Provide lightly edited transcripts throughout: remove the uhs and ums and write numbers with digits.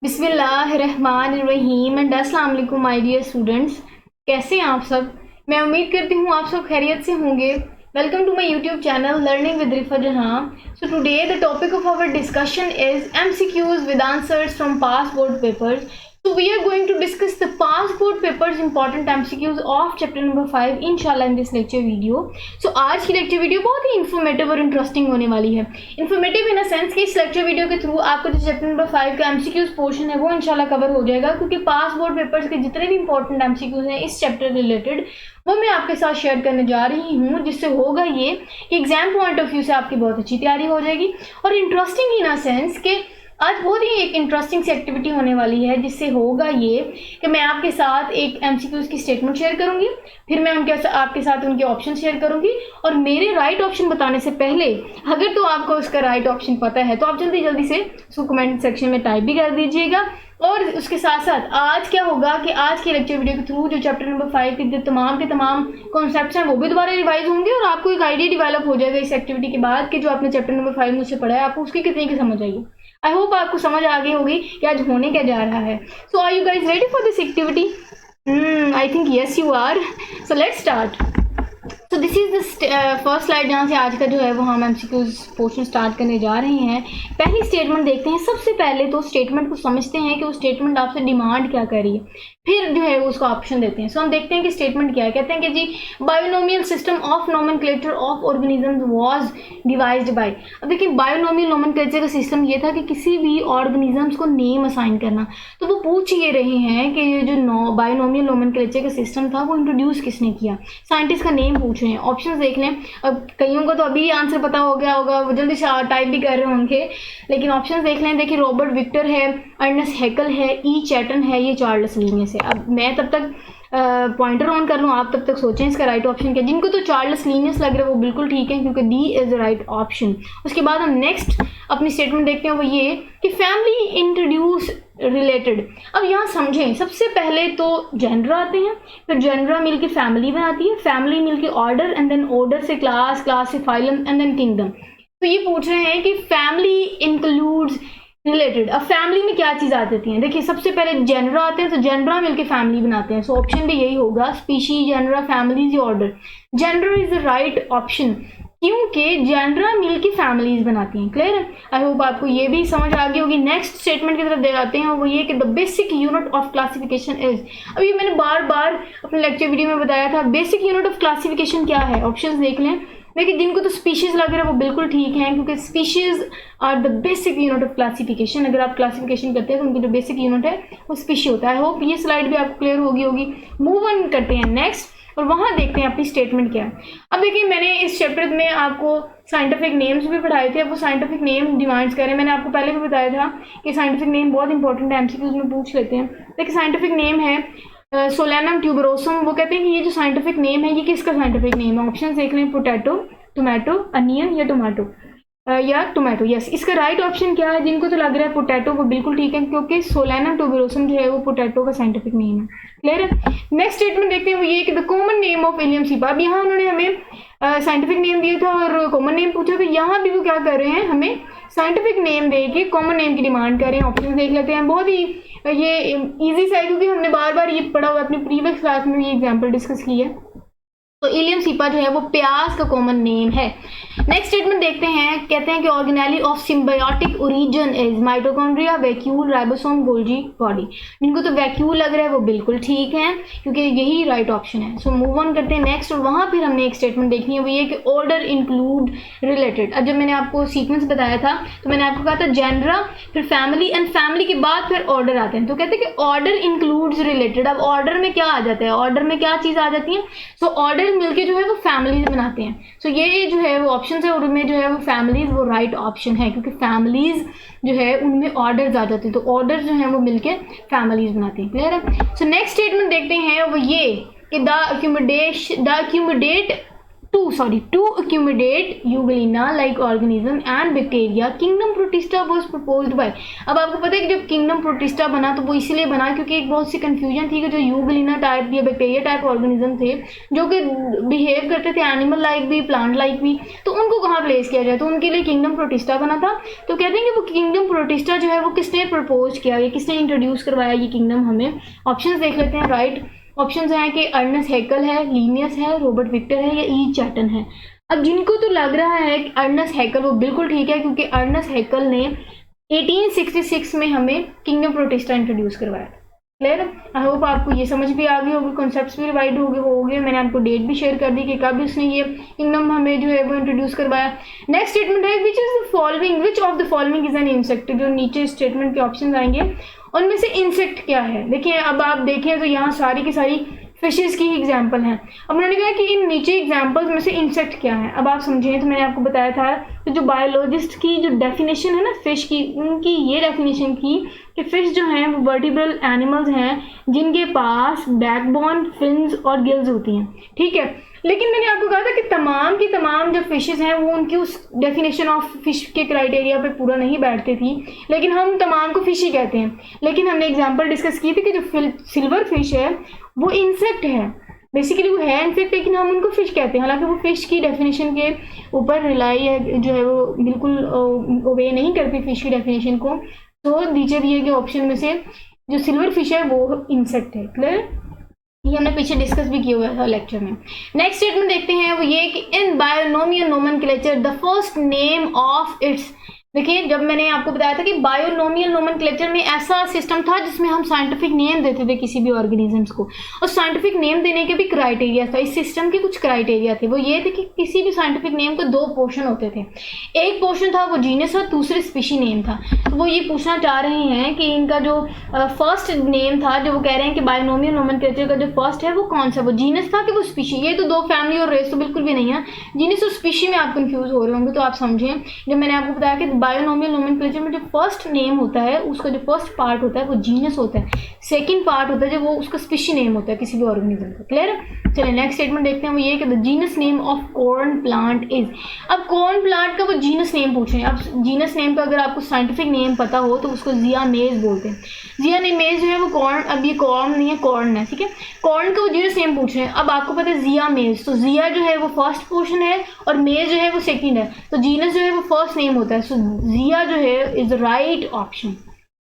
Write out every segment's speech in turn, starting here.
बिस्मिल्लाहिर्रहमानिर्रहीम एंड अस्सलाम वालेकुम माय डियर स्टूडेंट्स। कैसे हैं आप सब? मैं उम्मीद करती हूँ आप सब खैरियत से होंगे। Welcome to my YouTube channel learning with Rifa Jahan. So today the topic of our discussion is MCQs with answers from past board papers. So we are going to discuss the past board papers important MCQs of chapter number 5 inshallah in this lecture video. So आज की lecture video बहुत ही informative और interesting होने वाली है। Informative in a sense कि इस lecture video के थ्रू आपको जो चैप्टर नंबर 5 का MCQs पोर्शन है वो इंशाल्लाह कवर हो जाएगा, क्योंकि पास बोर्ड पेपर्स के जितने भी इंपॉर्टेंट MCQs हैं इस चैप्टर रिलेटेड वो मैं आपके साथ शेयर करने जा रही हूँ, जिससे होगा ये कि एग्जाम पॉइंट ऑफ व्यू से आपकी बहुत अच्छी तैयारी हो जाएगी और इंटरेस्टिंग इन अ सेंस कि आज बहुत ही एक इंटरेस्टिंग सी एक्टिविटी होने वाली है, जिससे होगा ये कि मैं आपके साथ एक MCQs की स्टेटमेंट शेयर करूंगी, फिर मैं आपके साथ उनके ऑप्शन शेयर करूंगी और मेरे राइट ऑप्शन बताने से पहले अगर तो आपको उसका राइट ऑप्शन पता है तो आप जल्दी जल्दी से उसको कमेंट सेक्शन में टाइप भी कर दीजिएगा। और उसके साथ साथ आज क्या होगा कि आज के लेक्चर वीडियो के थ्रू जो चैप्टर नंबर 5 के तमाम कॉन्सेप्ट्स हैं वो भी दोबारा रिवाइज होंगे और आपको एक आइडिया डेवलप हो जाएगा इस एक्टिविटी के बाद कि जो आपने चैप्टर नंबर 5 मुझसे पढ़ा है आपको उसकी कितनी की समझ आएगी। आई होप आपको समझ आ गई होगी कि आज होने क्या जा रहा है। So are you guys ready for this activity? I think yes you are. So let's start. तो this is the first slide जहाँ से आज का जो है वो हम MCQs पोर्शन स्टार्ट करने जा रहे हैं। पहली स्टेटमेंट देखते हैं। सबसे पहले तो स्टेटमेंट को समझते हैं कि वो स्टेटमेंट आपसे डिमांड क्या कर रही है, फिर जो है उसको ऑप्शन देते हैं। सो हम देखते हैं कि स्टेटमेंट क्या है। कहते हैं कि जी binomial system of nomenclature of organisms was devised by. अब देखिए बायोनोमियल नोमेनक्लेचर का सिस्टम ये था कि किसी भी ऑर्गेनिजम्स को नेम असाइन करना। तो वो पूछ ये रहे हैं कि ये जो बायोनोमियल नोमेनक्लेचर का सिस्टम था वो इंट्रोड्यूस किसने किया। साइंटिस्ट का नेम पूछ रहे हैं। ऑप्शंस देख लें। अब कईयों को तो अभी आंसर पता हो गया होगा, वो जल्दी से टाइप भी कर रहे होंगे, लेकिन ऑप्शंस देख लें। देखिए रॉबर्ट विक्टर है, अर्नेस्ट हैकल है, ई चैटन है, ये चार्ल्स लिनियस है। अब मैं तब तक पॉइंटर ऑन कर लूँ, आप तब तक सोचें इसका राइट ऑप्शन क्या। जिनको तो चार्ल्स लिनियस लग रहा है वो बिल्कुल ठीक है, क्योंकि D is the right option. उसके बाद हम नेक्स्ट अपनी स्टेटमेंट देखते हैं, वो ये कि फैमिली इंट्रोड्यूस रिलेटेड। अब यहाँ समझें, सबसे पहले तो जेंडर आते हैं, फिर जेंडर मिल के फैमिली बनाती है, फैमिली मिल के ऑर्डर, एंड देन ऑर्डर से क्लास, क्लास से फाइलम, एंड देन किंगडम। तो ये पूछ रहे हैं कि फैमिली इंक्लूड्स रिलेटेड। अब फैमिली में क्या चीज़ आ जाती है। देखिए सबसे पहले जेंडर आते हैं, तो जेंडर मिलके फैमिली बनाते हैं। सो ऑप्शन भी यही होगा, स्पीशीज, जेंडर, फैमिलीज या order. Gender is the right option, क्योंकि जेंडर मिलके फैमिलीज बनाती हैं। क्लियर है? आई होप आपको ये भी समझ आ गई होगी। नेक्स्ट स्टेटमेंट की तरफ दे जाते हैं, वो ये कि the basic unit of classification is. अब ये मैंने बार बार अपने लेक्चर वीडियो में बताया था, बेसिक यूनिट ऑफ क्लासिफिकेशन क्या है। ऑप्शंस देख लें। देखिए जिनको तो स्पीशीज लग रहा है वो बिल्कुल ठीक है, क्योंकि species are the basic unit of classification. अगर आप क्लासिफिकेशन करते हैं तो उनकी जो बेसिक यूनिट है वो स्पीशी होता है। आई होप ये स्लाइड भी आपको क्लियर होगी। मूव ऑन करते हैं नेक्स्ट और वहाँ देखते हैं अपनी स्टेटमेंट क्या है। अब देखिए मैंने इस चैप्टर में आपको साइंटिफिक नेम्स भी पढ़ाए थे। अब वो साइंटिफिक नेम डिमांड्स करें, मैंने आपको पहले भी बताया था कि साइंटिफिक नेम बहुत इंपॉर्टेंट है, MCQs में पूछ लेते हैं। देखिए साइंटिफिक नेम है सोलेनम ट्यूबरोसम। वो कहते हैं कि ये जो साइंटिफिक नेम है ये किसका साइंटिफिक नेम है। ऑप्शन देख लें, पोटैटो, टोमेटो, अनियन या टोमेटो। यस, इसका राइट ऑप्शन क्या है। जिनको तो लग रहा है पोटैटो वो बिल्कुल ठीक है, क्योंकि सोलेनम ट्यूबरोसम जो है वो पोटैटो का साइंटिफिक नेम है। क्लियर है? नेक्स्ट स्टेटमेंट देखते हैं, वो ये कि the common name of allium cepa. अब यहाँ उन्होंने हमें साइंटिफिक नेम दिया था और कॉमन नेम पूछा, तो यहाँ भी वो क्या कर रहे हैं, हमें साइंटिफिक नेम दे के कॉमन नेम की डिमांड कर रहे हैं। ऑप्शन देख लेते हैं। बहुत ही ये ईजी सा है, क्योंकि हमने बार बार ये पढ़ा हुआ, अपनी प्रीवियस क्लास में ये एग्जाम्पल डिस्कस की है। तो इलियम सीपा जो है वो प्याज का कॉमन नेम है। नेक्स्ट स्टेटमेंट देखते हैं। कहते हैं कि organelle of symbiotic origin is mitochondria, vacuole, ribosome, Golgi body. जिनको तो वैक्यूल लग रहा है वो बिल्कुल ठीक है, क्योंकि यही राइट ऑप्शन है। सो मूव ऑन करते हैं नेक्स्ट, और वहाँ फिर हमने एक स्टेटमेंट देखनी है, वो ये कि ऑर्डर इंक्लूड रिलेटेड। अब जब मैंने आपको सीक्वेंस बताया था तो मैंने आपको कहा था जेंडर, फिर फैमिली, एंड फैमिली के बाद फिर ऑर्डर आते हैं। तो कहते हैं कि ऑर्डर इंक्लूड्स रिलेटेड। अब ऑर्डर में क्या आ जाता है, ऑर्डर में क्या चीज़ आ जाती है। सो ऑर्डर मिलके जो है वो फैमिलीज बनाते हैं। सो ये जो है वो ऑप्शन है, और उनमें जो है वो फैमिलीज वो राइट ऑप्शन है, क्योंकि फैमिलीज जो है उनमें ऑर्डर आ जाते हैं, तो ऑर्डर जो है वो मिलके फैमिलीज बनाते हैं। क्लियर है? सो नेक्स्ट स्टेटमेंट देखते हैं, वो ये कि the अक्यूमुडेट to accumulate Euglena like organism and bacteria, Kingdom Protista was proposed by। अब आपको पता है कि जब Kingdom Protista बना तो वो इसलिए बना क्योंकि एक बहुत सी कंफ्यूजन थी कि जो यूगलिना टाइप या बैक्टीरिया टाइप ऑर्गेनिज्म थे जो कि बिहेव करते थे एनिमल लाइक भी प्लांट लाइक भी, तो उनको कहाँ प्लेस किया जाए, तो उनके लिए किंगडम प्रोटिस्टा बना था। तो कहते हैं कि वो किंगडम प्रोटिस्टा जो है वो किसने प्रपोज किया, या किसने इंट्रोड्यूस करवाया ये किंगडम। हमें ऑप्शंस देख लेते हैं। राइट ऑप्शंस हैं कि अर्नेस्ट हैकल है, लिनियस है, रॉबर्ट विक्टर है या ई चैटन है। अब जिनको तो लग रहा है कि अर्नेस्ट हैकल, वो बिल्कुल ठीक है क्योंकि अर्नेस्ट हैकल ने 1866 में हमें किंगडम प्रोटिस्टा इंट्रोड्यूस करवाया। क्लियर? आई होप आपको ये समझ भी आ गई होगी, कॉन्सेप्ट्स भी रिवाइड हो गए। मैंने आपको डेट भी शेयर कर दी कि कब उसने ये किंगडम हमें जो है वो इंट्रोड्यूस करवाया। नेक्स्ट स्टेटमेंट है विच of the following is an insect. जो नीचे स्टेटमेंट के ऑप्शन आएंगे उनमें से इंसेक्ट क्या है। देखिए अब आप देखें तो यहाँ सारी की सारी फिशेस की एग्जाम्पल हैं। अब उन्होंने कहा कि इन नीचे एग्जाम्पल्स में से इंसेक्ट क्या है। अब आप समझें तो मैंने आपको बताया था कि जो बायोलॉजिस्ट की जो डेफिनेशन है ना फिश की, उनकी ये डेफिनेशन की कि फिश जो हैं वो वर्टिब्रल एनिमल्स हैं जिनके पास बैकबोन, फिन्स और गिल्स होती हैं। ठीक है, लेकिन मैंने आपको कहा था कि तमाम की तमाम जो फिशेस हैं वो उनकी उस डेफिनेशन ऑफ फिश के क्राइटेरिया पे पूरा नहीं बैठती थी, लेकिन हम तमाम को फिश ही कहते हैं। लेकिन हमने एग्जांपल डिस्कस की थी कि जो सिल्वर फिश है वो इंसेक्ट है, बेसिकली वो है इंसेक्ट, लेकिन हम उनको फिश कहते हैं। हालांकि वो फिश की डेफिनेशन के ऊपर रिलाई है, जो है वो बिल्कुल ओबे नहीं करती फिश की डेफिनेशन को। तो नीचे दिए गए ऑप्शन में से जो सिल्वर फिश है वो इंसेक्ट है। क्लियर? ये हमने पीछे डिस्कस भी किया हुआ था लेक्चर में। नेक्स्ट स्टेटमेंट देखते हैं, वो ये कि in binomial nomenclature the first name of its. देखिए जब मैंने आपको बताया था कि बायोनोमियल नोमेनक्लेचर में ऐसा सिस्टम था जिसमें हम साइंटिफिक नेम देते थे किसी भी ऑर्गेनिजम्स को, और साइंटिफिक नेम देने के भी क्राइटेरिया था। इस सिस्टम के कुछ क्राइटेरिया थे, वो ये थे कि किसी भी साइंटिफिक नेम को दो पोर्शन होते थे। एक पोर्शन था वो जीनस और दूसरे स्पीशी नेम था। तो वो ये पूछना चाह रहे हैं कि इनका जो फर्स्ट नेम था, जो वो कह रहे हैं कि बायोनोमियल नोमेनक्लेचर का जो फर्स्ट है वो कौन सा, वो जीनस था कि वो स्पीशी। ये तो दो फैमिली और रेस तो बिल्कुल भी नहीं है। जीनस और स्पीशी में आप कंफ्यूज हो रहे होंगे, तो आप समझें जब मैंने आपको बताया कि बायोनोमियल नोमेनक्लेचर में जो फर्स्ट नेम होता है उसका जो फर्स्ट पार्ट होता है वो जीनस होता है, सेकंड पार्ट होता है जो वो उसका स्पीशी नेम होता है किसी भी ऑर्गेनिज्म का। क्लियर? चलिए नेक्स्ट स्टेटमेंट देखते हैं, वो ये कि the genus name of corn plant is. अब कॉर्न प्लांट का वो जीनस नेम पूछ रहे हैं। अब जीनस नेम का अगर आपको साइंटिफिक नेम पता हो तो उसको जिया मेज बोलते हैं। जिया मेज जो है वो कॉर्न, अब ये कॉर्न नहीं है कॉर्न है, ठीक है। कॉर्न का वो जीनस नेम पूछ रहे हैं। अब आपको पता है जिया मेज, तो जिया जो है वो फर्स्ट पोर्शन है और मेज जो है वो सेकंड है, तो जीनस जो है वो फर्स्ट नेम होता है। सो जिया जो है इज द राइट ऑप्शन।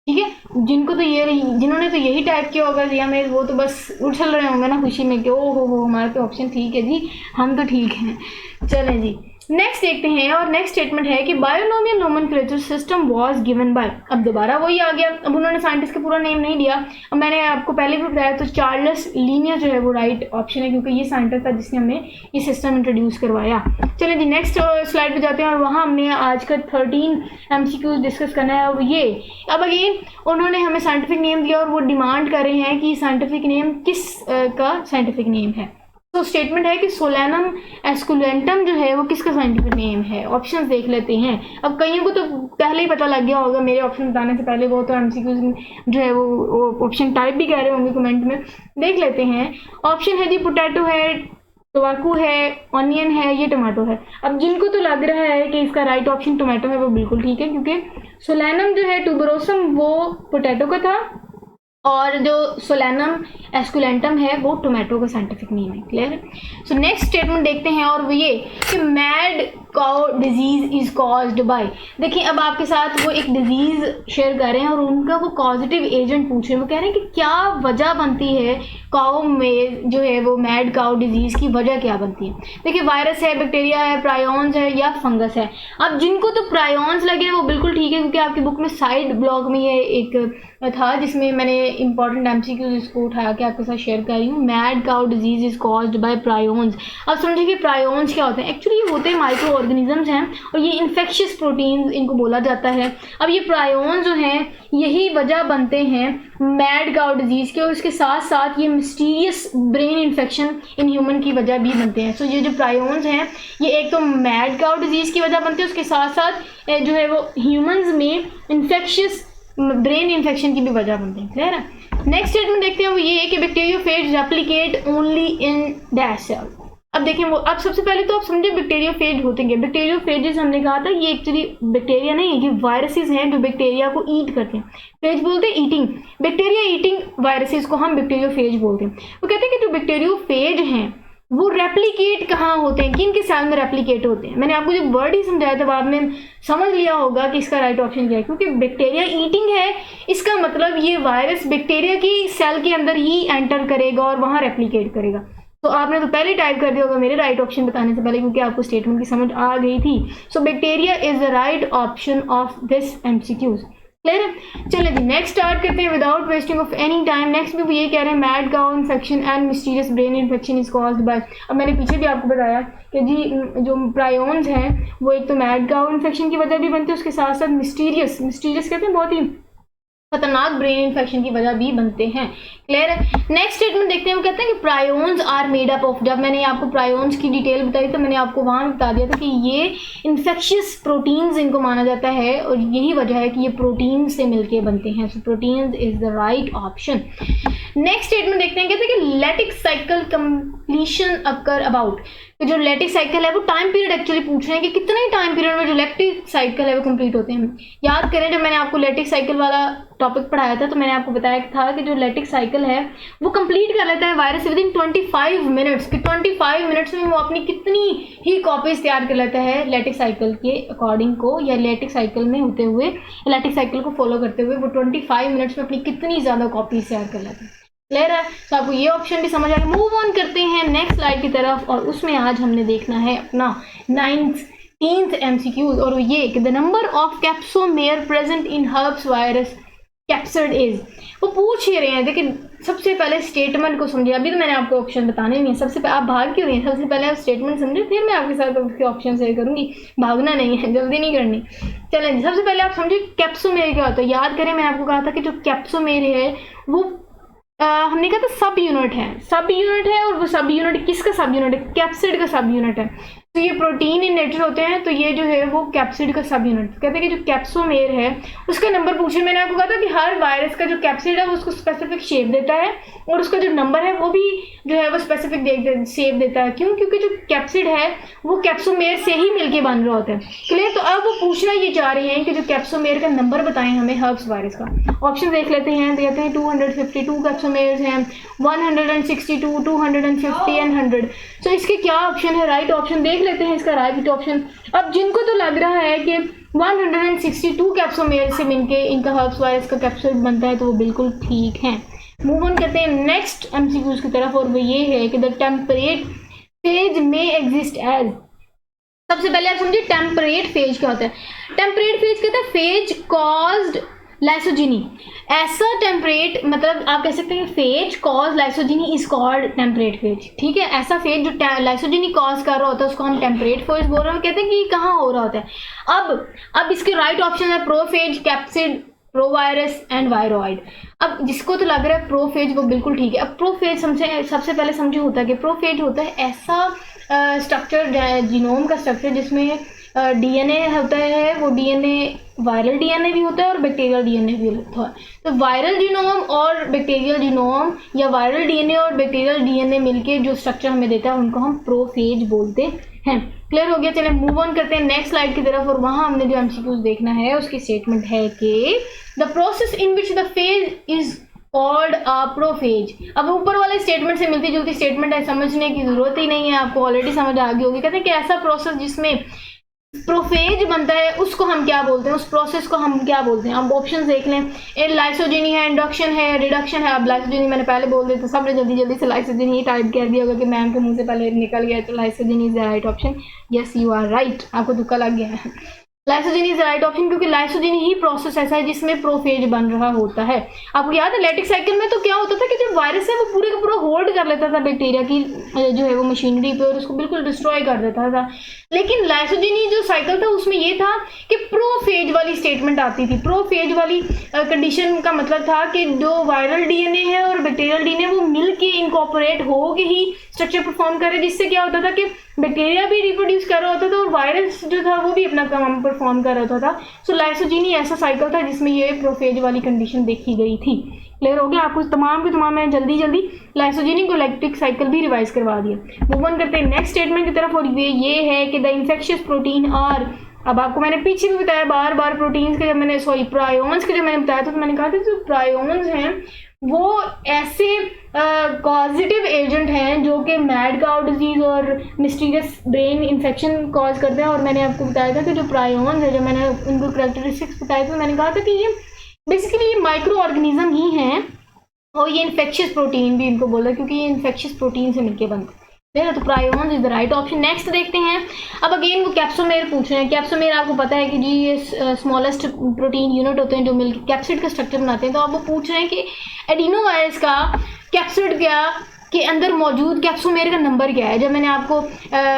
ठीक है, जिनको तो ये जिन्होंने तो यही टाइप किया होगा जिया मेज, वो तो बस उछल रहे होंगे ना खुशी में कि ओ हो हमारा तो ऑप्शन ठीक है जी, हम तो ठीक हैं। चलें जी नेक्स्ट देखते हैं, और नेक्स्ट स्टेटमेंट है कि binomial nomenclature system was given by. अब दोबारा वही आ गया, अब उन्होंने साइंटिस्ट का पूरा नेम नहीं दिया। अब मैंने आपको पहले भी बताया तो चार्ल्स लिनियर जो है वो राइट ऑप्शन है, क्योंकि ये साइंटिस्ट था जिसने हमें ये सिस्टम इंट्रोड्यूस करवाया। चलिए जी नेक्स्ट स्लाइड पे जाते हैं, और वहाँ हमने आज का 13 MCQs डिस्कस करना है। और ये अब अगेन उन्होंने हमें साइंटिफिक नेम दिया और वो डिमांड कर रहे हैं कि साइंटिफिक नेम किस का साइंटिफिक नेम है। तो स्टेटमेंट है कि सोलैनम एस्कुलेंटम जो है वो किसका साइंटिफिक नेम है। ऑप्शंस देख लेते हैं। अब कईयों को तो पहले ही पता लग गया होगा मेरे ऑप्शन बताने से पहले, वो तो MCQ जो है वो ऑप्शन टाइप भी कह रहे होंगे कमेंट में। देख लेते हैं। ऑप्शन है जी पोटैटो है, टोबाकू है, ऑनियन है, ये टमाटो है। अब जिनको तो लग रहा है कि इसका राइट ऑप्शन टोमेटो है वो बिल्कुल ठीक है, क्योंकि सोलैनम जो है ट्यूबरोसम वो पोटैटो का था और जो सोलैनम एस्कुलेंटम है वो टोमेटो का साइंटिफिक नेम है। क्लियर? सो नेक्स्ट स्टेटमेंट देखते हैं, और वो ये कि mad cow disease is caused bye. देखिए अब आपके साथ वो एक डिजीज शेयर कर रहे हैं और उनका वो कॉजेटिव एजेंट पूछ रहे हैं। वो कह रहे हैं कि क्या वजह बनती है काउ में जो है वो मैड काउ डिजीज की वजह क्या बनती है। देखिए वायरस है, बैक्टीरिया है, प्रायोन्स है या फंगस है। अब जिनको तो प्रायोन्स लगे वो बिल्कुल ठीक है, क्योंकि आपकी बुक में साइड ब्लॉग में ये एक था जिसमें मैंने इंपॉर्टेंट MCQs इसको उठा के आपके साथ शेयर कर रही हूँ। Mad cow disease is caused bye prions. अब समझिए कि प्रायोन्स क्या होते हैं। एक्चुअली ये होते हैं माइक्रो ऑर्गेनिजम्स हैं और ये इन्फेक्शियस प्रोटीन्स इनको बोला जाता है। अब ये प्रायोन्स जो हैं यही वजह बनते हैं मैड काउ डिजीज के, और उसके साथ साथ ये mysterious brain infection in human की वजह भी बनते हैं। सो ये जो प्रायोन्स हैं ये एक तो मैड काउ डिजीज की वजह बनते हैं, उसके साथ साथ जो है वो ह्यूमंस में इन्फेक्शियस ब्रेन इन्फेक्शन की भी वजह बनते हैं। क्लियर है? नेक्स्ट स्टेटमेंट देखते हैं, वो ये है कि bacteriophage replicate only in dash cell. अब देखें वो, अब सबसे पहले तो आप समझे बैक्टीरियोफेज होते हैं। बैक्टीरियोफेजेस हमने कहा था ये एक्चुअली बैक्टीरिया नहीं है, ये वायरसेस हैं जो बैक्टीरिया को ईट करते हैं। फेज बोलते हैं ईटिंग, बैक्टीरिया ईटिंग वायरसेस को हम बैक्टीरियोफेज बोलते हैं। वो कहते हैं कि जो बैक्टीरियोफेज हैं वो रेप्लिकेट कहाँ होते हैं, किन के सेल में रेप्लिकेट होते हैं। मैंने आपको जब वर्ड ही समझाया था आपने समझ लिया होगा कि इसका राइट ऑप्शन क्या है, क्योंकि बैक्टीरिया ईटिंग है, इसका मतलब ये वायरस बैक्टीरिया की सेल के अंदर ही एंटर करेगा और वहाँ रेप्लिकेट करेगा। तो आपने तो पहले टाइप कर दिया होगा मेरे राइट ऑप्शन बताने से पहले, क्योंकि आपको स्टेटमेंट की समझ आ गई थी। So bacteria is the right option of this MCQs. Clear है? चलिए जी नेक्स्ट स्टार्ट करते हैं without wasting of any time. Next भी वो ये कह रहे हैं mad cow infection and mysterious brain infection is caused bye. अब मैंने पीछे भी आपको बताया कि जी जो प्रायोन्स हैं वो एक तो मैड काउ इन्फेक्शन की वजह भी बनते हैं, उसके साथ साथ मिस्टीरियस कहते हैं बहुत ही खतरनाक ब्रेन इन्फेक्शन की वजह भी बनते हैं। क्लियर है? नेक्स्ट स्टेटमेंट देखते हैं, वो कहते हैं कि prions are made up of. जब मैंने आपको प्रायोन्स की डिटेल बताई तो मैंने आपको वहां बता दिया था कि ये इन्फेक्शियस प्रोटीन्स इनको माना जाता है और यही वजह है कि ये प्रोटीन से मिलके बनते हैं। So proteins is the right option. Next statement देखते हैं, कहते हैं कि lytic cycle completion occur about. तो जो लैटिक साइकिल है वो टाइम पीरियड एक्चुअली पूछ रहे हैं कि कितने टाइम पीरियड में जो लैटिक साइकिल है वो कंप्लीट होते हैं। याद करें जब मैंने आपको लैटिक साइकिल वाला टॉपिक पढ़ाया था तो मैंने आपको बताया था कि जो लैटिक साइकिल है वो कंप्लीट कर लेता है वायरस विद इन 25 मिनट्स कि 25 मिनट्स में वो अपनी कितनी ही कॉपीज तैयार कर लेता है लैटिक साइकिल के अकॉर्डिंग को, या लैटिक साइकिल में होते हुए, लैटिक साइकिल को फॉलो करते हुए वो 25 मिनट्स में अपनी कितनी ज़्यादा कॉपीज तैयार कर लेता है। क्लियर है? तो आपको ये ऑप्शन भी समझ आ गया। मूव ऑन करते हैं नेक्स्ट स्लाइड की तरफ और उसमें आज हमने देखना है अपना 19th MCQ और ये कि the number of capsomere present in herbs virus capsid is. वो पूछ ही रहे हैं, देखिए सबसे पहले स्टेटमेंट को समझिए। अभी तो मैंने आपको ऑप्शन बताने नहीं है, सबसे पहले आप भाग क्यों रही हैं? सबसे पहले आप स्टेटमेंट समझे, फिर मैं आपके साथ उसके ऑप्शन शेयर करूंगी। भागना नहीं है, जल्दी नहीं करनी। चलें सबसे पहले आप समझिए कैप्सोमेयर क्या होता है। याद करें मैंने आपको कहा था कि जो कैप्सोमेयर है वो हमने कहा था सब यूनिट है और वो सब यूनिट किसका सब यूनिट है? कैप्सिड का सब यूनिट है। तो ये प्रोटीन इन नेचर होते हैं, तो ये जो है वो कैप्सिड का सब यूनिट। कहते हैं कि जो कैप्सोमेयर है उसका नंबर पूछे। मैंने आपको कहा था कि हर वायरस का जो कैप्सिड है वो उसको स्पेसिफिक शेप देता है और उसका जो नंबर है वो भी जो है वो स्पेसिफिक शेप देता है। क्यों? क्योंकि जो कैप्सिड है वो कैप्सोमेयर से ही मिलके बन रहा होता है। क्लियर? तो अब वो पूछना ये चाह रहे हैं कि जो कैप्सोमेयर का नंबर बताएं हमें हर्ब्स वायरस का। ऑप्शन देख लेते हैं। कहते हैं 252 कैप्सोमेयर्स हैं, 162, 250 एंड 100। तो इसके क्या ऑप्शन है? राइट ऑप्शन देख लेते हैं इसका राइट ऑप्शन। अब जिनको तो लग रहा है कि 162 कैप्सोमेयर से मिलके इनका हर्ब्स वायरस का कैप्सिड बनता है तो वो बिल्कुल ठीक है। मूव ऑन करते हैं नेक्स्ट एमसीक्यूज की तरफ और वो ये है कि द टेम्परेट फेज में एग्जिस्ट एज। सबसे पहले आप समझिए टेम्परेट फेज क्या होता है। टेम्परेट फेज कहता है फेज कॉज्ड लाइसोजिनी। ऐसा टेम्परेट मतलब आप कह सकते हैं phage cause lysogeny is called temperate phage. ठीक है? ऐसा फेज जो लाइसोजिनी कॉज कर रहा होता है उसको हम टेम्परेट फेज बोल रहे हैं। कहते हैं कि कहाँ हो रहा होता है। अब इसके राइट ऑप्शन है prophase, capsid, provirus and viroid. अब जिसको तो लग रहा है प्रोफेज वो बिल्कुल ठीक है। अब प्रोफेज सबसे पहले समझे होता है कि प्रोफेज होता है ऐसा स्ट्रक्चर, जीनोम का स्ट्रक्चर जिसमें डीएनए होता है। वो डीएनए वायरल डीएनए भी होता है और बैक्टीरियल डीएनए भी होता है। तो वायरल जीनोम और बैक्टीरियल जीनोम या वायरल डीएनए और बैक्टीरियल डीएनए मिलके जो स्ट्रक्चर हमें देता है उनको हम प्रोफेज बोलते हैं। क्लियर हो गया? चलिए मूव ऑन करते हैं नेक्स्ट स्लाइड की तरफ और वहां हमने जो एमसीक्यूज देखना है उसकी स्टेटमेंट है कि the process in which the phase is called a prophase. अब ऊपर वाले स्टेटमेंट से मिलती जुलती स्टेटमेंट है, समझने की जरूरत ही नहीं है, आपको ऑलरेडी समझ आ गई होगी। कहते हैं कि ऐसा प्रोसेस जिसमें प्रोफेज बनता है उसको हम क्या बोलते हैं, उस प्रोसेस को हम क्या बोलते हैं। अब ऑप्शन देख लें। लाइसोजिनी है, इंडक्शन है, रिडक्शन है। अब लाइसोजिनी मैंने पहले बोल दिया तो सबने जल्दी से लाइसोजिनी ही टाइप कर दिया होगा कि मैम के मुंह से पहले निकल गया, तो lysogeny is the right option. Yes you are right, आपको तुक्का लग गया है। लाइसोजिनी इज राइट ऑप्शन क्योंकि लाइसोजिनी ही प्रोसेस ऐसा है जिसमें प्रोफेज बन रहा होता है। आपको याद है लैटिक साइकिल में तो क्या होता था कि जो वायरस है वो पूरे का पूरा होल्ड कर लेता था बैक्टीरिया की जो है वो मशीनरी पे और उसको बिल्कुल डिस्ट्रॉय कर देता था। लेकिन लाइसोजिनी जो साइकिल था उसमें ये था कि प्रोफेज वाली स्टेटमेंट आती थी। प्रोफेज वाली कंडीशन का मतलब था कि जो वायरल डीएनए है और बैक्टीरियल डीएनए वो मिल के इनकॉर्पोरेट हो के ही स्ट्रक्चर परफॉर्म करे, जिससे क्या होता था कि बैक्टीरिया भी रिप्रोड्यूस कर रहा होता था और वायरस जो था वो भी अपना काम परफॉर्म कर रहा था। सो लाइसोजीनी ऐसा साइकिल था जिसमें ये प्रोफेज वाली कंडीशन देखी गई थी। क्लियर हो गया आपको? तमाम के तमाम मैंने जल्दी जल्दी लाइसोजेनिक और लैक्टिक साइकिल भी रिवाइज करवा दिया। मूव ऑन करते हैं नेक्स्ट स्टेटमेंट की तरफ, और ये है कि द इन्फेक्शियस प्रोटीन आर, अब आपको मैंने पीछे भी बताया बार बार प्रोटीन्स के, जब मैंने प्रायोन्स के जब मैंने बताया था तो मैंने कहा था जो प्रायोन्स हैं वो ऐसे कॉजिटिव एजेंट हैं जो कि मैड काउ डिजीज और मिस्टीरियस ब्रेन इन्फेक्शन कॉज करते हैं। और मैंने आपको बताया था कि जो प्रायोन्स है, जब मैंने उनको करेक्टरिस्टिक्स बताए थे, मैंने कहा था कि ये बेसिकली ये माइक्रो ऑर्गेनिज्म ही हैं और ये इन्फेक्शियस प्रोटीन भी इनको बोला क्योंकि ये इन्फेक्शियस प्रोटीन से मिलके बनते हैं। तो prions is the right option. Next देखते हैं, अब अगेन वो कैप्सोमेर पूछ रहे हैं। कैप्सोमेर आपको पता है कि जी ये स्मॉलेस्ट प्रोटीन यूनिट होते हैं जो मिलकर कैप्सिड का स्ट्रक्चर बनाते हैं। तो आप वो पूछ रहे हैं कि एडिनो वायरस का कैप्सिड के अंदर मौजूद कैप्सोमेर का नंबर क्या है। जब मैंने आपको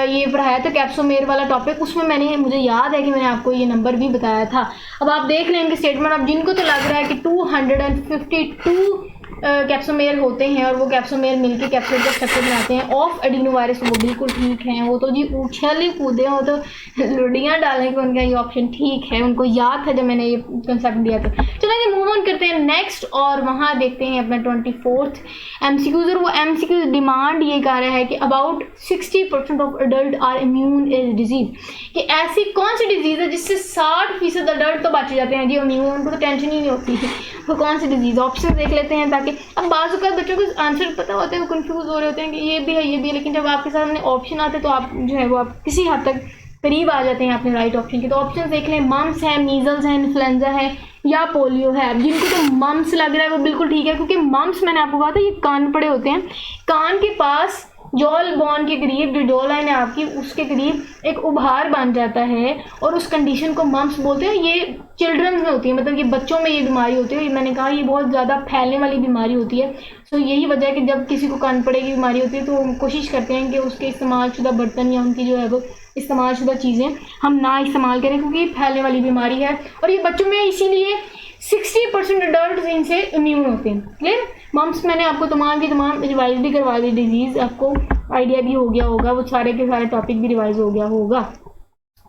ये पढ़ाया था कैप्सोमेर वाला टॉपिक, उसमें मुझे याद है कि मैंने आपको ये नंबर भी बताया था। अब आप देख लेंगे स्टेटमेंट, अब जिनको तो लग रहा है कि 252 कैप्सोमेर होते हैं और वो कैप्सोमेर मिलके कैप्सिड का स्ट्रक्चर बनाते हैं ऑफ एडिनो वायरस, वो बिल्कुल ठीक है। वो तो जी उछल कूदे हो तो लुड़ियाँ डालें कि उनका ये ऑप्शन ठीक है, उनको याद था जब मैंने ये कंसेप्ट दिया था। चलिए मूव ऑन करते हैं नेक्स्ट, और वहाँ देखते हैं अपना 24th MCQs। और वो MCQs डिमांड ये कर रहा है कि about 60% of adult are immune is disease, कि ऐसी कौन सी डिजीज़ है जिससे 60% अडल्ट तो बच जाते हैं जी इम्यून, उनको तो टेंशन ही नहीं होती है। वो कौन सी डिजीज़, ऑप्शन देख लेते हैं ताकि अब बाज़ औक़ात बच्चों को आंसर पता होते हैं, वो कंफ्यूज हो रहे होते हैं कि ये भी है ये भी है, लेकिन जब आपके सामने ऑप्शन आते हैं तो आप जो है वो आप किसी हद तक करीब आ जाते हैं अपने राइट ऑप्शन के। तो ऑप्शन देख लें, मम्स है, मीजल्स है, इन्फ्लुएंजा है या पोलियो है। अब जिनको तो मम्स लग रहा है वो बिल्कुल ठीक है, क्योंकि मम्स मैंने आपको कहा था ये कान पड़े होते हैं, कान के पास जॉल बोन के करीब जो जॉ लाइन है आपकी उसके करीब एक उभार बन जाता है और उस कंडीशन को मम्स बोलते हैं। ये चिल्ड्रंस में होती है, मतलब ये बच्चों में ये बीमारी होती है। मैंने कहा ये बहुत ज़्यादा फैलने वाली बीमारी होती है। सो यही वजह है कि जब किसी को कान पड़े की बीमारी होती है तो हम कोशिश करते हैं कि उसके इस्तेमाल शुदा बर्तन या उनकी जो है वो इस्तेमाल शुदा चीज़ें हम ना इस्तेमाल करें, क्योंकि ये फैलने वाली बीमारी है और ये बच्चों में इसीलिए 60% अडल्ट इनसे इम्यून होते हैं। क्लियर? मम्स मैंने आपको तमाम की तमाम रिवाइज भी करवा दी, डिजीज़ आपको आइडिया भी हो गया होगा, वो सारे के सारे टॉपिक भी रिवाइज हो गया होगा।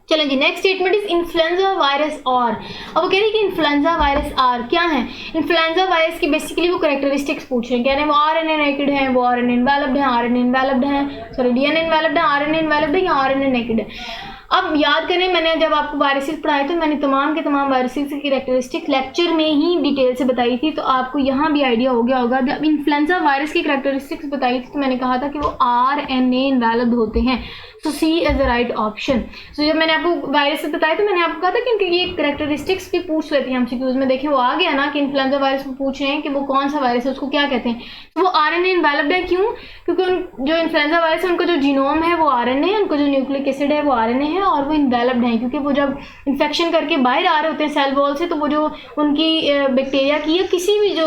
चलें जी, next statement is influenza virus और, अब वो कह रही है कि इन्फ्लुएंजा वायरस आर क्या है। इन्फ्लुएंजा वायरस की बेसिकली वो कैरेक्टरिस्टिक्स पूछ रहे हैं, कह रहे हैं वो RNA नेकेड है, वो RNA इन्वेलप्ड है, RNA इन्वेलप्ड है, सॉरी DNA इन्वेलप्ड है, RNA इन्वेलप्ड है या RNA नेकेड है। अब याद करें मैंने जब आपको वायरसेस पढ़ाए थे मैंने तमाम के तमाम वायरसेस की कैरेक्टरिस्टिक लेक्चर में ही डिटेल से बताई थी, तो आपको यहाँ भी आइडिया हो गया होगा। जब इन्फ्लुएंजा वायरस की कैरेक्टरिस्टिक्स बताई थी तो मैंने कहा था कि वो RNA इन्वेलप्ड होते हैं। So C is the right option. So जब मैंने आपको वायरसेस बताया तो मैंने आपको कहा था कि इनकी ये कैरेक्टरिस्टिक्स भी पूछ लेती हैं MCQs में। देखें वो आ गया ना कि इन्फ्लुएंजा वायरस को पूछ रहे हैं कि वो कौन सा वायरस है, उसको क्या कहते हैं। तो वो RNA इन्वेलप्ड है, क्यों? क्योंकि जो इन्फ्लुएंजा वायरस है उनका जो जीनोम है वो RNA है, उनका जो न्यूक्लिक एसिड है वो RNA है और वो इन्वेलप्ड है, क्योंकि वो जब इन्फेक्शन करके बाहर आ रहे होते हैं सेल वॉल से तो वो जो उनकी बैक्टीरिया की या किसी भी जो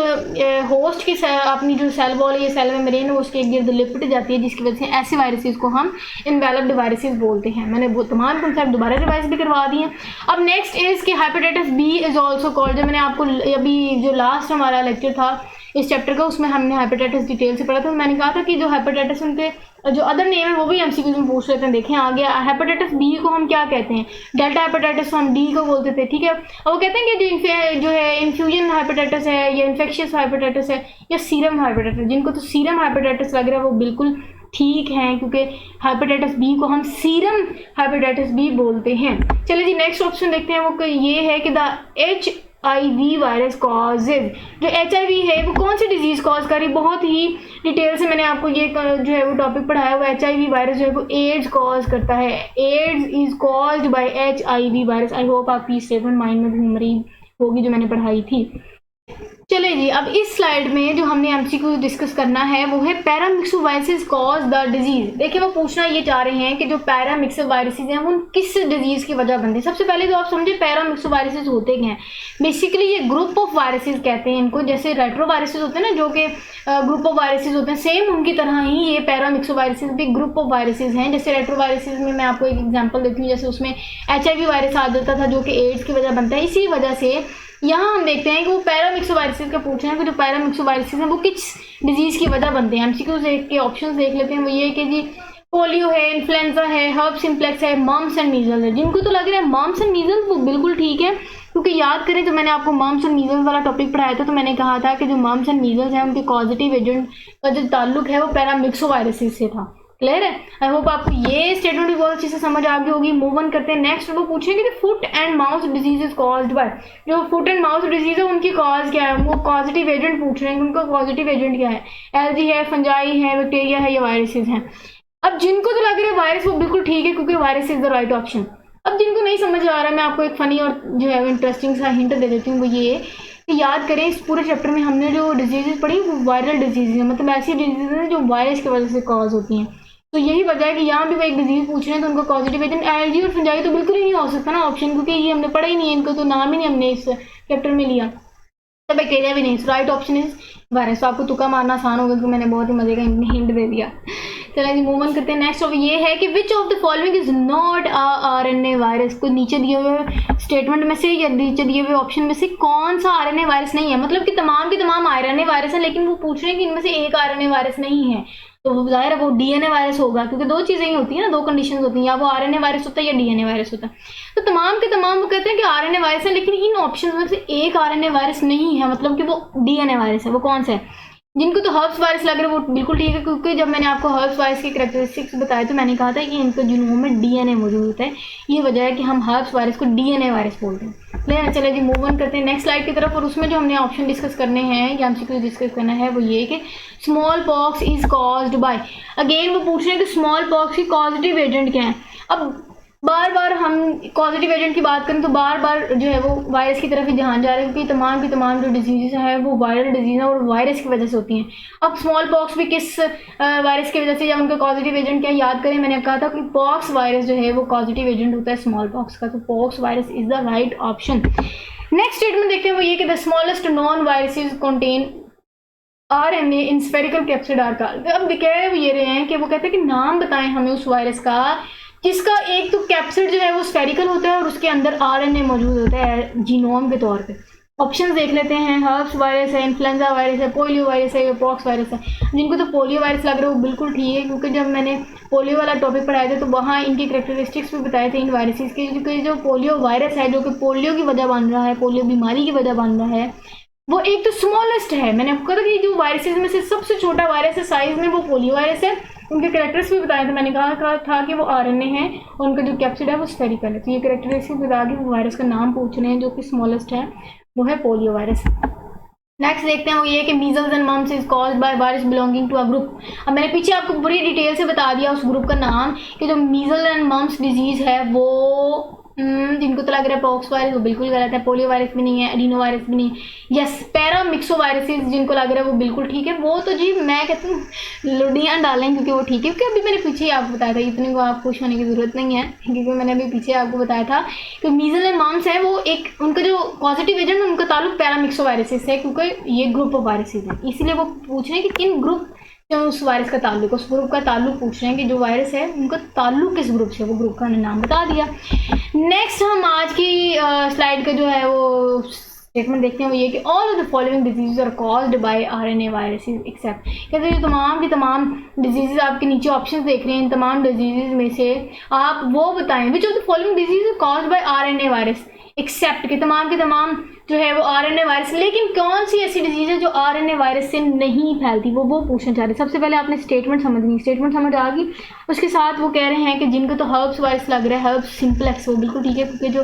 होस्ट की अपनी जो सेल वॉल या सेल मेम्ब्रेन है उसके इर्द गिर्द लिपट जाती है, जिसकी वजह से ऐसे वायरसेस को हम इन्वेलप्ड वायरसेस बोलते हैं। मैंने वो तमाम कंसेप्ट दोबारा रिवाइज भी करवा दिए हैं। अब नेक्स्ट इज कि hepatitis B is also called, जो मैंने आपको अभी जो लास्ट हमारा लेक्चर था इस चैप्टर का उसमें हमने हेपेटाइटिस डिटेल से पढ़ा था। मैंने कहा था कि जो हेपेटाइटिस उनके जो अदर नेम है वो भी MCQ में पूछ लेते हैं। देखें आ गया, हेपेटाइटिस B को हम क्या कहते हैं, डेल्टा हेपेटाइटिस हम D को बोलते थे, ठीक है। और वो कहते हैं कि जो है इन्फ्यूजन हेपेटाइटिस है या इन्फेक्शियस हेपेटाइटिस है या सीरम हेपेटाइटिस, जिनको तो सीरम हेपेटाइटिस लग रहा है वो बिल्कुल ठीक है, क्योंकि हेपेटाइटिस B को हम सीरम हेपेटाइटिस B बोलते हैं। चलिए जी नेक्स्ट ऑप्शन देखते हैं, वो ये है कि द HIV वायरस कॉजेज, जो HIV है वो कौन सी डिजीज़ कॉज कर रही है। बहुत ही डिटेल से मैंने आपको ये जो है वो टॉपिक पढ़ाया हुआ। HIV वायरस जो है वो एड्स कॉज करता है, AIDS is caused by HIV virus. I hope आपकी स्टेटमेंट माइंड में घूम रही होगी जो मैंने पढ़ाई थी। चले जी, अब इस स्लाइड में जो हमने MCQ डिस्कस करना है वो है पैरामिक्सोवायरसेस कॉज द डिजीज। देखिए वो पूछना ये चाह रहे हैं कि जो पैरामिक्सोवायरसेस हैं वो किस डिजीज की वजह बनते हैं। सबसे पहले तो आप समझे पैरामिक्सोवायरसेस होते क्या हैं। बेसिकली ये ग्रुप ऑफ वायरसेस कहते हैं इनको, जैसे रेट्रोवायरसेस होते हैं ना जो कि ग्रुप ऑफ वायरसेस होते हैं, सेम उनकी तरह ही ये पैरामिक्सोवायरसेस भी ग्रुप ऑफ वायरसेस हैं। जैसे रेट्रोवायरसेस में मैं आपको एक एग्जांपल देती हूँ, जैसे उसमें HIV वायरस आ जाता था जो कि एड्स की वजह बनता है। इसी वजह से यहाँ हम देखते हैं कि वो पैरामिक्सोवायरसेस का पूछ रहे हैं कि जो पैरामिक्सोवायरसेस हैं वो किस डिजीज़ की वजह बनते हैं। MCQ के ऑप्शंस देख लेते हैं। वो ये कि जी पोलियो है, इन्फ्लुएंजा है, हर्ब सिम्प्लेक्स है, मम्स एंड मीजल्स है। जिनको तो लग रहा है मम्स एंड मीजल्स, वो बिल्कुल ठीक है, क्योंकि याद करें जब मैंने आपको मम्स एंड मीजल्स वाला टॉपिक पढ़ाया था तो मैंने कहा था कि जो मम्स एंड मीजल्स है उनके कॉजेटिव एजेंट का जो ताल्लुक है वो पैरामिक्सोवायरसेस से था। क्लियर है? आई होप आपको ये स्टेटमेंट भी बहुत अच्छे से समझ आ गई होगी। मूव ऑन करते हैं नेक्स्ट। वो पूछेंगे कि foot and mouth disease is caused bye, जो फुट एंड माउथ डिजीज है उनकी कॉज क्या है, वो पॉजिटिव एजेंट पूछ रहे हैं, उनका पॉजिटिव एजेंट क्या है, एलजी है, फंजाई है, बैक्टीरिया है या वायरसेस हैं। अब जिनको तो लग रहा है वायरस, वो बिल्कुल ठीक है क्योंकि virus is the right option. अब जिनको नहीं समझ आ रहा है, मैं आपको एक फनी और जो है इंटरेस्टिंग सा हिंट दे देती हूँ, वो ये कि याद करें इस पूरे चैप्टर में हमने जो डिजीजेज पढ़ी वो वायरल डिजीज है, मतलब ऐसी डिजीज है जो वायरस की वजह से कॉज होती हैं। तो यही वजह है कि यहाँ भी वो एक डिजीज पूछ रहे हैं तो उनका पॉजिटिव एजेंट एलर्जी और फंजाई तो बिल्कुल ही नहीं हो सकता ना ऑप्शन, क्योंकि ये हमने पढ़ा ही नहीं है, इनका तो नाम ही नहीं हमने इस चैप्टर में लिया। तो बैक्टीरिया भी नहीं, राइट ऑप्शन इज वायरस। तो आपको तुक्का मारना आसान होगा क्योंकि मैंने बहुत ही मजे का हिंट दे दिया। चलिए जी मूव ऑन करते हैं नेक्स्ट। और ये है कि विच of the following is not RNA virus. को नीचे दिए हुए स्टेटमेंट में से या नीचे दिए हुए ऑप्शन में से कौन सा आरएनए वायरस नहीं है, मतलब कि तमाम के तमाम आरएनए वायरस है, लेकिन वो पूछ रहे हैं कि इनमें से एक आरएनए वायरस नहीं है। तो जाहिर है वो डीएनए वायरस होगा, क्योंकि दो चीजें ही होती है ना, दो कंडीशन होती हैं, या वो आरएनए वायरस होता है या डीएनए वायरस होता है। तो तमाम के तमाम वो कहते हैं कि आरएनए वायरस है, लेकिन इन ऑप्शन में से एक आरएनए वायरस नहीं है, मतलब कि वो डीएनए वायरस है। वो कौन सा है? जिनको तो हर्ब्स वायरस लग रहा है वो बिल्कुल ठीक है, क्योंकि जब मैंने आपको हर्ब्स वायरस के कैरेक्टरिस्टिक्स बताए तो मैंने कहा था कि इनके जीनोम में डीएनए मौजूद होता है। ये वजह है कि हम हर्ब्स वायरस को डीएनए वायरस बोलते हैं। क्लियर? चलिए जी मूव ऑन करते हैं नेक्स्ट स्लाइड की तरफ। और उसमें जो हमने ऑप्शन डिस्कस करने हैं या हमसे कुछ डिस्कस करना है वो ये कि small pox is caused bye. Again वो पूछ रहे हैं कि स्मॉल पॉक्स की पॉजिटिव एजेंट क्या है। अब बार बार हम पॉजिटिव एजेंट की बात करें तो बार बार जो है वो वायरस की तरफ ही ध्यान जा रहे हैं, क्योंकि तमाम की तमाम जो डिजीज़ है वो वायरल डिजीज़ है और वायरस की वजह से होती हैं। अब स्मॉल पॉक्स भी किस वायरस की वजह से, या उनका पॉजिटिव एजेंट क्या, याद करें मैंने कहा था कि पॉक्स वायरस जो है वो पॉजिटिव एजेंट होता है स्मॉल पॉक्स का, तो pox virus is the right option. Next statement देखते हैं वो ये कि the smallest non viruses contain RNA in spherical capsid आकार। अब कह ये रहे हैं कि वो कहते हैं कि नाम बताएं हमें उस वायरस का जिसका एक तो कैप्सिड जो है वो स्फेरिकल होता है और उसके अंदर आरएनए मौजूद होता है जीनोम के तौर पे। ऑप्शंस देख लेते हैं। हर्ब्स वायरस है, इन्फ्लुएंजा वायरस है, पोलियो वायरस है, पॉक्स वायरस है। जिनको तो पोलियो वायरस लग रहा है वो बिल्कुल ठीक है, क्योंकि जब मैंने पोलियो वाला टॉपिक पढ़ाया था तो वहाँ इनकी कैरेक्टरिस्टिक्स भी बताए थे इन वायरसेस के, क्योंकि जो पोलियो वायरस है जो कि पोलियो की वजह बन रहा है, पोलियो बीमारी की वजह बन रहा है, वो एक तो स्मॉलेस्ट है। मैंने आपको कहा था कि जो वायरसेस में से सबसे छोटा वायरस है साइज में, वो पोलियो वायरस है। उनके कैरेक्टर्स भी बताए थे, मैंने कहा था कि वो आरएनए है और उनका जो कैप्सिड है वो स्फेरिकल है। तो ये कैरेक्टरिस्टिक बता के वो वायरस का नाम पूछ रहे हैं जो कि स्मॉलेस्ट है, वो है पोलियो वायरस। नेक्स्ट देखते हैं वो ये कि measles and mumps is caused by virus belonging to a group. अब मैंने पीछे आपको पूरी डिटेल से बता दिया उस ग्रुप का नाम कि जो मीजल एंड मम्स डिजीज है वो जिनको तो लग रहा है पॉक्स वायरस, वो बिल्कुल गलत है। पोलियो वायरस भी नहीं है, एडिनो वायरस भी नहीं है। यस, पैरामिक्सोवायरसेस जिनको लग रहा है वो बिल्कुल ठीक है। वो तो जी मैं कहती हूँ लुडियाँ डालें क्योंकि वो ठीक है, क्योंकि अभी मैंने पीछे ही आपको बताया था, इतने को आप खुश होने की जरूरत नहीं है, क्योंकि मैंने अभी पीछे आपको बताया था कि मीजल एंड मम्स है वो एक उनका जो पॉजिटिव एजेंट उनका ताल्लुक पैरामिक्सोवायरसेस है, क्योंकि ये ग्रुप ऑफ वायरसेस है। इसीलिए वो पूछ रहे हैं कि किन ग्रुप उस वायरस का ताल्लुक, उस ग्रुप का ताल्लुक पूछ रहे हैं कि जो वायरस है उनका ताल्लुक किस ग्रुप से, वो ग्रुप का नाम बता दिया। नेक्स्ट हम आज की स्लाइड का जो है वो स्टेटमेंट देखते हैं वो ये कि all of the following disease are caused by RNA viruses except. कहते हैं तमाम की तमाम डिजीजेज आपके नीचे ऑप्शंस देख रहे हैं, इन तमाम डिजीजेज में से आप वो बताएं which of the following disease are caused by RNA virus except के तमाम जो है वो आरएनए वायरस। लेकिन कौन सी ऐसी डिजीज है जो आरएनए वायरस से नहीं फैलती, वो पूछना चाह रहे। सबसे पहले आपने स्टेटमेंट समझनी, स्टेटमेंट समझ आ गई, उसके साथ वो कह रहे हैं कि जिनको तो हर्ब्स वायरस लग रहा है, हर्ब्स सिम्प्लेक्स, वो बिल्कुल ठीक है, क्योंकि जो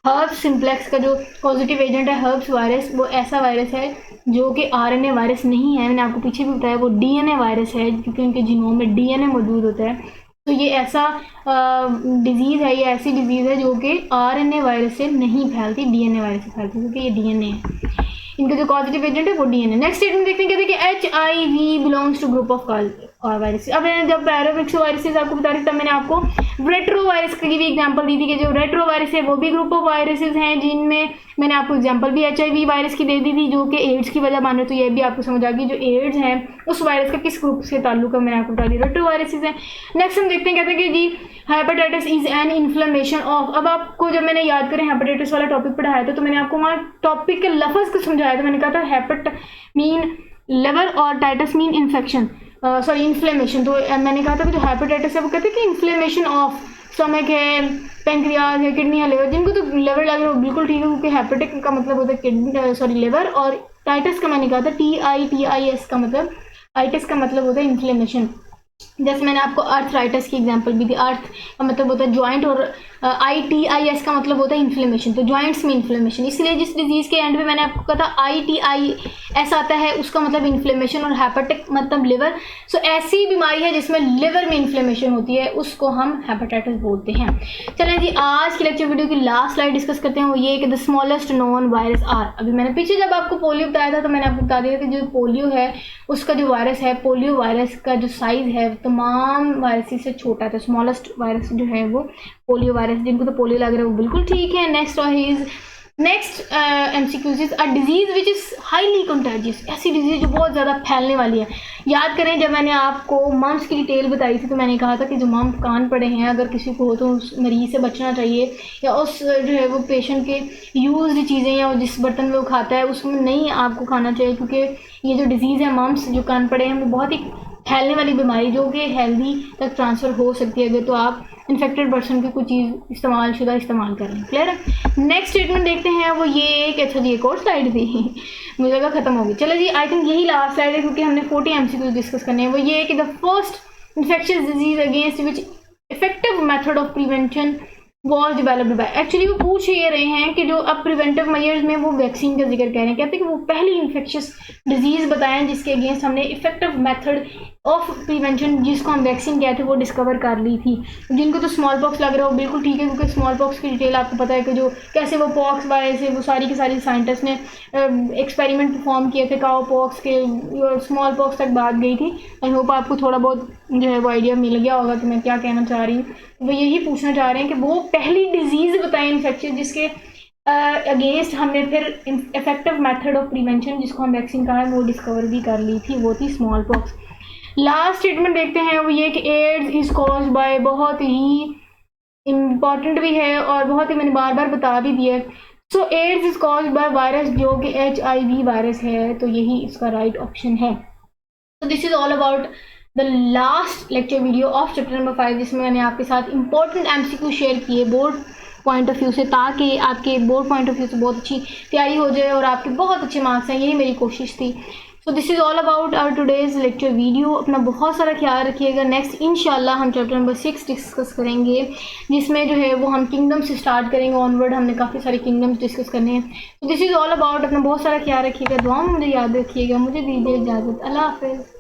हर्ब्स सिम्प्लेक्स का जो पॉजिटिव एजेंट है हर्ब्स वायरस, वो ऐसा वायरस है जो कि आरएनए वायरस नहीं है। मैंने आपको पीछे भी बताया वो डीएनए वायरस है, क्योंकि उनके जीनोम में डीएनए मौजूद होता है। तो ये ऐसा डिजीज़ है, ये ऐसी डिजीज़ है जो कि आरएनए वायरस से नहीं फैलती, डीएनए वायरस से फैलती, क्योंकि ये डीएनए है। इनका जो पॉजिटिव एजेंट है वो डीएनए। नेक्स्ट स्टेटमेंट देखते हैं, कहते हैं कि HIV belongs to group of virus. अब जब पैरामिक्सोवायरसेस आपको बता रही तब मैंने आपको रेट्रो वायरस की भी एग्जांपल दी थी कि जो रेट्रो वायरस है वो भी ग्रुप ऑफ वायरसेस हैं, जिनमें मैंने आपको एग्जांपल भी HIV वायरस की दे दी थी जो कि एड्स की वजह बन रही। तो ये भी आपको समझ आ गई जो एड्स है उस वायरस का किस ग्रुप से ताल्लुक है, मैंने आपको बता दी रेट्रो वायरसेस है। नेक्स्ट हम देखते हैं, कहते हैं कि जी hepatitis is an inflammation of. अब आपको जब मैंने याद करें हेपेटाइटिस वाला टॉपिक पढ़ाया था तो मैंने आपको वहाँ टॉपिक के लफ्ज़ को समझाया था। मैंने कहा था हेपेट मीन लिवर और itis mean infection. Sorry inflammation. तो मैंने कहा था कि जो हेपेटाइटिस है वो कहते हैं कि इन्फ्लेमेशन ऑफ स्टमक है, पेंक्रियाज है, किडनी है, लिवर। जिनको तो लिवर लग रहा है बिल्कुल ठीक है, क्योंकि हेपेटिक का मतलब होता है किडनी सॉरी लिवर, और टाइटस का मैंने कहा था TITIS का मतलब, आइटिस का मतलब होता है इन्फ्लेमेशन। जैसे मैंने आपको अर्थराइटिस की एग्जांपल भी दी, अर्थ का मतलब होता है ज्वाइंट, और ITIS का मतलब होता है इन्फ्लेमेशन, तो ज्वाइंट्स में इन्फ्लेमेशन। इसलिए जिस डिजीज़ के एंड में मैंने आपको कहा था ITIS आता है, उसका मतलब इन्फ्लेमेशन, और हेपेटिक मतलब लिवर। सो ऐसी बीमारी है जिसमें लिवर में इन्फ्लेमेशन होती है, उसको हम हेपेटाइटिस बोलते हैं। चलें जी, आज की लेक्चर वीडियो की लास्ट स्लाइड डिस्कस करते हैं, वो ये कि the smallest known virus are. अभी मैंने पीछे जब आपको पोलियो बताया था तो मैंने आपको बता दिया कि जो पोलियो है उसका जो वायरस है, पोलियो वायरस का जो साइज़ है तमाम वायरस से छोटा था। स्मॉलेस्ट वायरस जो है वो पोलियो वायरस। जिनको तो पोलियो लग रहा है वो बिल्कुल ठीक है। Next MCQs is a disease which is highly contagious. ऐसी डिजीज जो बहुत ज़्यादा फैलने वाली है। याद करें जब मैंने आपको मम्स की डिटेल बताई थी तो मैंने कहा था कि जो मम्स कान पड़े हैं अगर किसी को हो तो उस मरीज़ से बचना चाहिए, या उस जो है वो पेशेंट के यूज्ड चीज़ें या जिस बर्तन में वो खाता है उसमें नहीं आपको खाना चाहिए, क्योंकि ये जो डिजीज़ है मम्स जो कान पड़े हैं वो बहुत ही फैलने वाली बीमारी जो कि हेल्दी तक ट्रांसफ़र हो सकती है अगर तो आप इन्फेक्टेड पर्सन की कोई चीज़ इस्तेमाल कर लें। क्लियर है। नेक्स्ट स्टेटमेंट देखते हैं वो ये कि अच्छा जी एक और स्लाइड थी मुझे लगा ख़त्म होगी। चलो जी, आई थिंक यही लास्ट स्लाइड है क्योंकि हमने 40 MCQs डिस्कस करने हैं। वो ये कि the first infectious disease against which effective method of prevention was developed by. Actually वो पूछ ये रहे हैं कि जो अब प्रिवेंटिव मेजर्स में वो वैक्सीन का जिक्र कह रहे हैं। कहते हैं कि वो पहली इन्फेक्शियस डिजीज़ बताएं जिसके अगेंस्ट हमने इफेक्टिव मेथड ऑफ प्रिवेंशन, जिसको हम वैक्सीन कहते हैं, वो डिस्कवर कर ली थी। जिनको तो स्मॉल पॉक्स लग रहा हो बिल्कुल ठीक है, क्योंकि स्मॉल पॉक्स की डिटेल आपको पता है कि जो कैसे वो पॉक्स वायरस है वो सारी की सारी साइंटिस्ट ने एक्सपेरिमेंट परफॉर्म किए थे। काओ पॉक्स के स्मॉल पॉक्स तक बात गई थी। आई होप आपको थोड़ा बहुत जो है वो आइडिया मिल गया होगा कि मैं क्या कहना चाह रही हूँ। वो यही पूछना चाह रहे हैं कि वो पहली डिजीज़ बताएं इन्फेक्शियस जिसके अगेंस्ट हमने फिर इफेक्टिव मेथड ऑफ प्रिवेंशन जिसको हम वैक्सीन कहा है वो डिस्कवर भी कर ली थी, वो थी स्मॉल पॉक्स। लास्ट स्टेटमेंट देखते हैं वो ये कि एड्स इज कॉज्ड बाय, बहुत ही इम्पॉर्टेंट भी है और बहुत ही मैंने बार बार बता भी दिया है। So AIDS is caused by virus जो कि HIV वायरस है, तो यही इसका राइट ऑप्शन है। तो this is all about the last lecture video of chapter number 5, जिसमें मैंने आपके साथ इंपॉर्टेंट MCQ शेयर किए बोर्ड पॉइंट ऑफ व्यू से, ताकि आपके बोर्ड पॉइंट ऑफ व्यू से बहुत अच्छी तैयारी हो जाए और आपके बहुत अच्छे मार्क्स हैं। यही मेरी कोशिश थी। So this is all about our today's lecture video. अपना बहुत सारा ख्याल रखिएगा। नेक्स्ट इंशाल्लाह हम चैप्टर नंबर 6 डिस्कस करेंगे, जिसमें जो है वो हम किंगडम से स्टार्ट करेंगे ऑनवर्ड। हमने काफ़ी सारे किंगडम्स डिस्कस करने हैं। तो दिस इज़ ऑल अबाउट। अपना बहुत सारा ख्याल रखिएगा, दुआ में मुझे याद रखिएगा। मुझे दीजिए इजाज़त। अल्लाह हाफ़िज़।